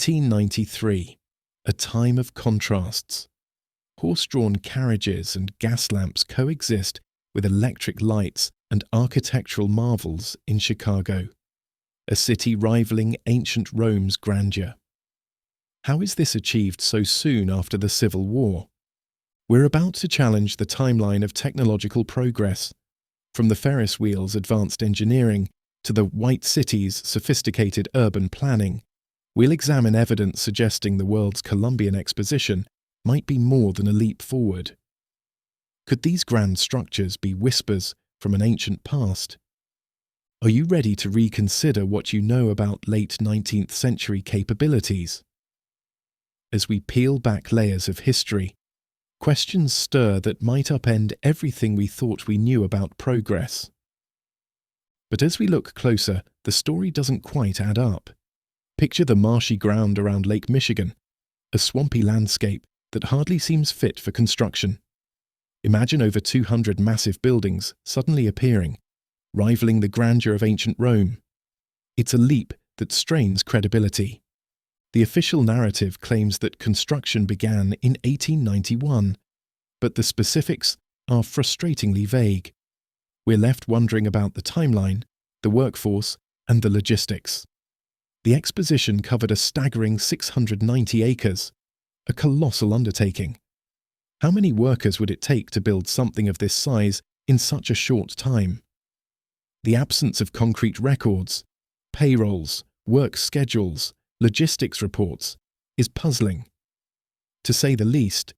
1893, a time of contrasts. Horse-drawn carriages and gas lamps coexist with electric lights and architectural marvels in Chicago, a city rivaling ancient Rome's grandeur. How is this achieved so soon after the Civil War? We're about to challenge the timeline of technological progress, from the Ferris Wheel's advanced engineering to the White City's sophisticated urban planning. We'll examine evidence suggesting the world's Columbian Exposition might be more than a leap forward. Could these grand structures be whispers from an ancient past? Are you ready to reconsider what you know about late 19th century capabilities? As we peel back layers of history, questions stir that might upend everything we thought we knew about progress. But as we look closer, the story doesn't quite add up. Picture the marshy ground around Lake Michigan, a swampy landscape that hardly seems fit for construction. Imagine over 200 massive buildings suddenly appearing, rivaling the grandeur of ancient Rome. It's a leap that strains credibility. The official narrative claims that construction began in 1891, but the specifics are frustratingly vague. We're left wondering about the timeline, the workforce, and the logistics. The exposition covered a staggering 690 acres, a colossal undertaking. How many workers would it take to build something of this size in such a short time? The absence of concrete records, payrolls, work schedules, logistics reports is puzzling. To say the least,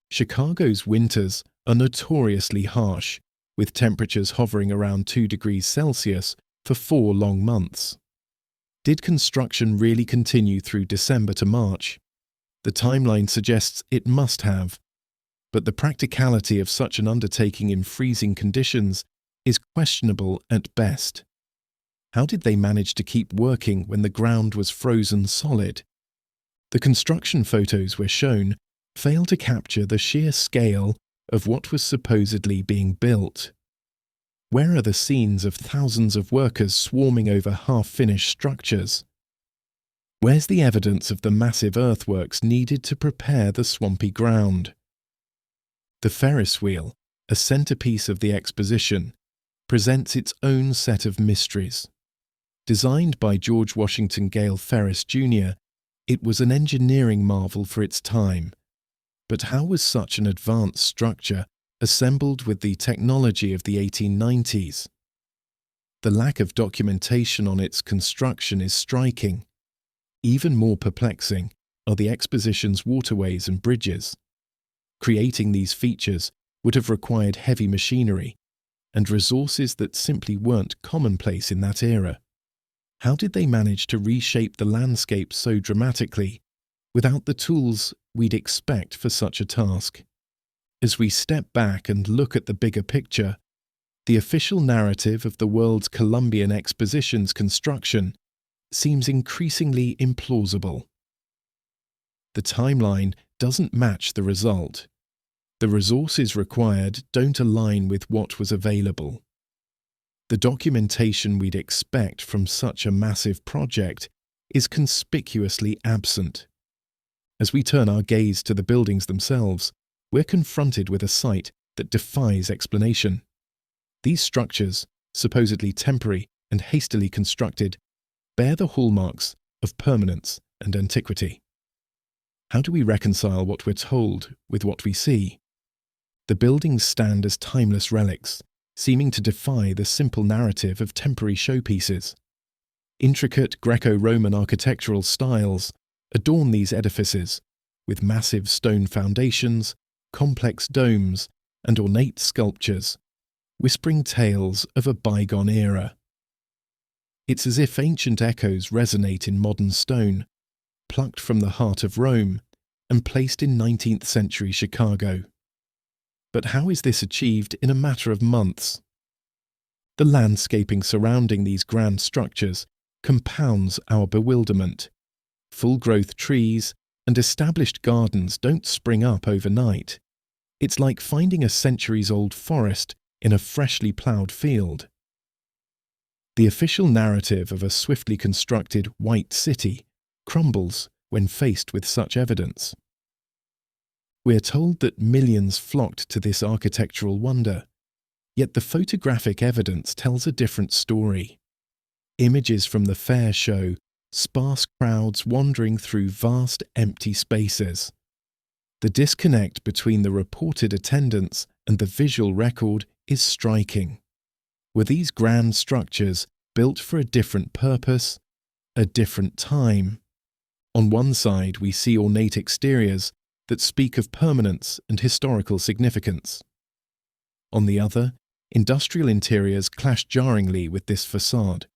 Chicago's winters are notoriously harsh, with temperatures hovering around 2 degrees Celsius for 4 long months. Did construction really continue through December to March? The timeline suggests it must have, but the practicality of such an undertaking in freezing conditions is questionable at best. How did they manage to keep working when the ground was frozen solid? The construction photos we're shown fail to capture the sheer scale of what was supposedly being built. Where are the scenes of thousands of workers swarming over half-finished structures? Where's the evidence of the massive earthworks needed to prepare the swampy ground? The Ferris Wheel, a centerpiece of the exposition, presents its own set of mysteries. Designed by George Washington Gale Ferris Jr., it was an engineering marvel for its time. But how was such an advanced structure assembled with the technology of the 1890s? The lack of documentation on its construction is striking. Even more perplexing are the exposition's waterways and bridges. Creating these features would have required heavy machinery and resources that simply weren't commonplace in that era. How did they manage to reshape the landscape so dramatically without the tools we'd expect for such a task? As we step back and look at the bigger picture, the official narrative of the world's Columbian Exposition's construction seems increasingly implausible. The timeline doesn't match the result. The resources required don't align with what was available. The documentation we'd expect from such a massive project is conspicuously absent. As we turn our gaze to the buildings themselves, we're confronted with a sight that defies explanation. These structures, supposedly temporary and hastily constructed, bear the hallmarks of permanence and antiquity. How do we reconcile what we're told with what we see? The buildings stand as timeless relics, seeming to defy the simple narrative of temporary showpieces. Intricate Greco-Roman architectural styles adorn these edifices, with massive stone foundations, complex domes, and ornate sculptures, whispering tales of a bygone era. It's as if ancient echoes resonate in modern stone, plucked from the heart of Rome and placed in 19th century Chicago. But how is this achieved in a matter of months? The landscaping surrounding these grand structures compounds our bewilderment. Full-growth trees and established gardens don't spring up overnight. It's like finding a centuries-old forest in a freshly ploughed field. The official narrative of a swiftly constructed white city crumbles when faced with such evidence. We are told that millions flocked to this architectural wonder, yet the photographic evidence tells a different story. Images from the fair show sparse crowds wandering through vast empty spaces. The disconnect between the reported attendance and the visual record is striking. Were these grand structures built for a different purpose, a different time? On one side, we see ornate exteriors that speak of permanence and historical significance. On the other, industrial interiors clash jarringly with this facade.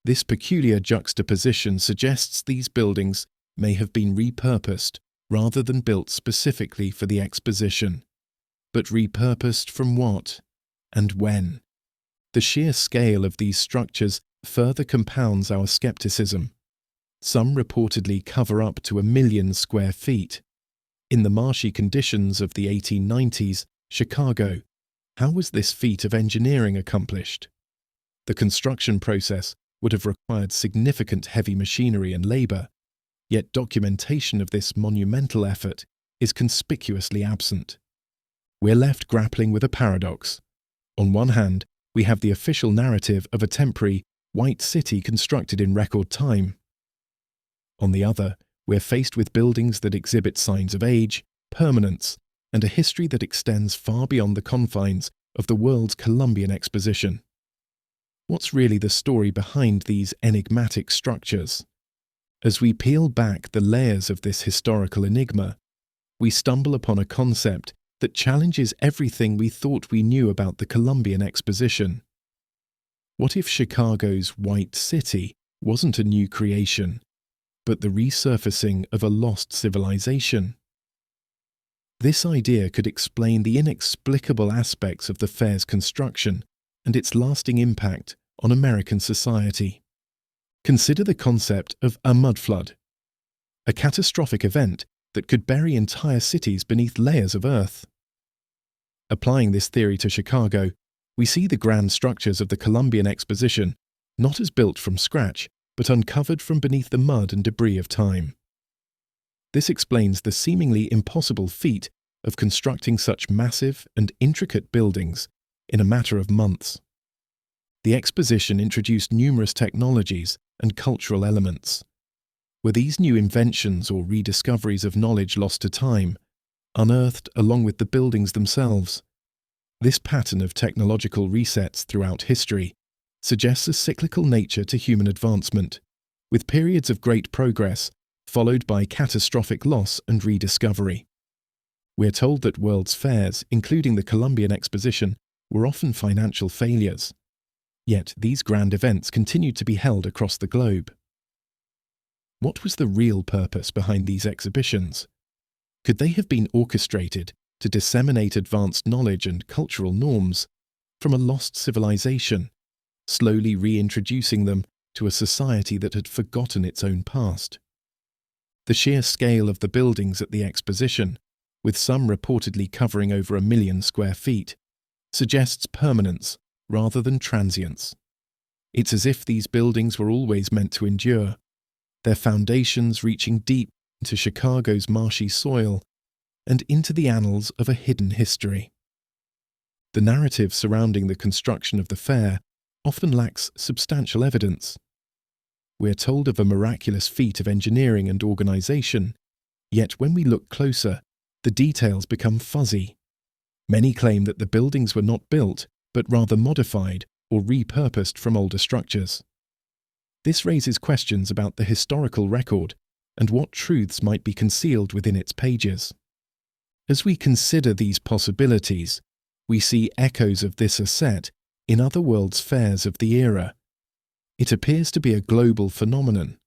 This peculiar juxtaposition suggests these buildings may have been repurposed rather than built specifically for the exposition. But repurposed from what and when? The sheer scale of these structures further compounds our skepticism. Some reportedly cover up to 1 million square feet. In the marshy conditions of the 1890s, Chicago, how was this feat of engineering accomplished? The construction process would have required significant heavy machinery and labour, yet documentation of this monumental effort is conspicuously absent. We're left grappling with a paradox. On one hand, we have the official narrative of a temporary, white city constructed in record time. On the other, we're faced with buildings that exhibit signs of age, permanence, and a history that extends far beyond the confines of the world's Columbian Exposition. What's really the story behind these enigmatic structures? As we peel back the layers of this historical enigma, we stumble upon a concept that challenges everything we thought we knew about the Columbian Exposition. What if Chicago's White City wasn't a new creation, but the resurfacing of a lost civilization? This idea could explain the inexplicable aspects of the fair's construction and its lasting impact on American society. Consider the concept of a mudflood, a catastrophic event that could bury entire cities beneath layers of earth. Applying this theory to Chicago, we see the grand structures of the Columbian Exposition not as built from scratch, but uncovered from beneath the mud and debris of time. This explains the seemingly impossible feat of constructing such massive and intricate buildings in a matter of months. The exposition introduced numerous technologies and cultural elements. Were these new inventions or rediscoveries of knowledge lost to time, unearthed along with the buildings themselves? This pattern of technological resets throughout history suggests a cyclical nature to human advancement, with periods of great progress followed by catastrophic loss and rediscovery. We're told that world's fairs, including the Columbian Exposition, were often financial failures. Yet these grand events continued to be held across the globe. What was the real purpose behind these exhibitions? Could they have been orchestrated to disseminate advanced knowledge and cultural norms from a lost civilization, slowly reintroducing them to a society that had forgotten its own past? The sheer scale of the buildings at the exposition, with some reportedly covering over 1 million square feet, suggests permanence rather than transience. It's as if these buildings were always meant to endure, their foundations reaching deep into Chicago's marshy soil and into the annals of a hidden history. The narrative surrounding the construction of the fair often lacks substantial evidence. We are told of a miraculous feat of engineering and organization, yet when we look closer, the details become fuzzy. Many claim that the buildings were not built, but rather modified or repurposed from older structures. This raises questions about the historical record and what truths might be concealed within its pages. As we consider these possibilities, we see echoes of this asset in other world's fairs of the era. It appears to be a global phenomenon,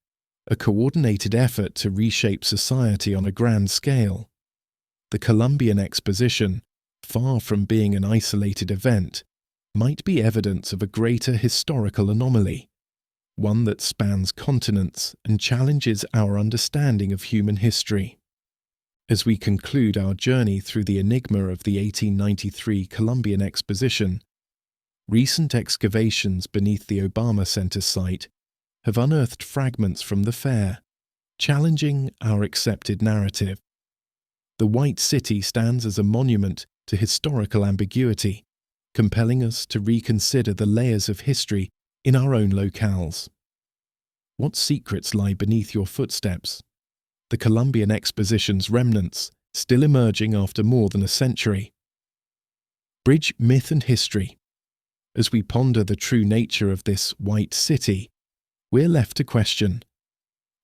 a coordinated effort to reshape society on a grand scale. The Columbian Exposition, far from being an isolated event, might be evidence of a greater historical anomaly, one that spans continents and challenges our understanding of human history. As we conclude our journey through the enigma of the 1893 Columbian Exposition, recent excavations beneath the Obama Center site have unearthed fragments from the fair, challenging our accepted narrative. The White City stands as a monument to historical ambiguity, compelling us to reconsider the layers of history in our own locales. What secrets lie beneath your footsteps? The Columbian Exposition's remnants, still emerging after more than a century. Bridge myth and history. As we ponder the true nature of this White City, we're left to question: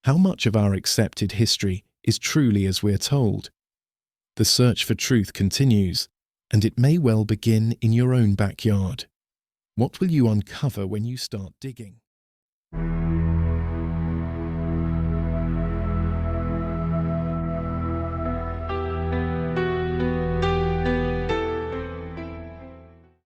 how much of our accepted history is truly as we're told? The search for truth continues, and it may well begin in your own backyard. What will you uncover when you start digging?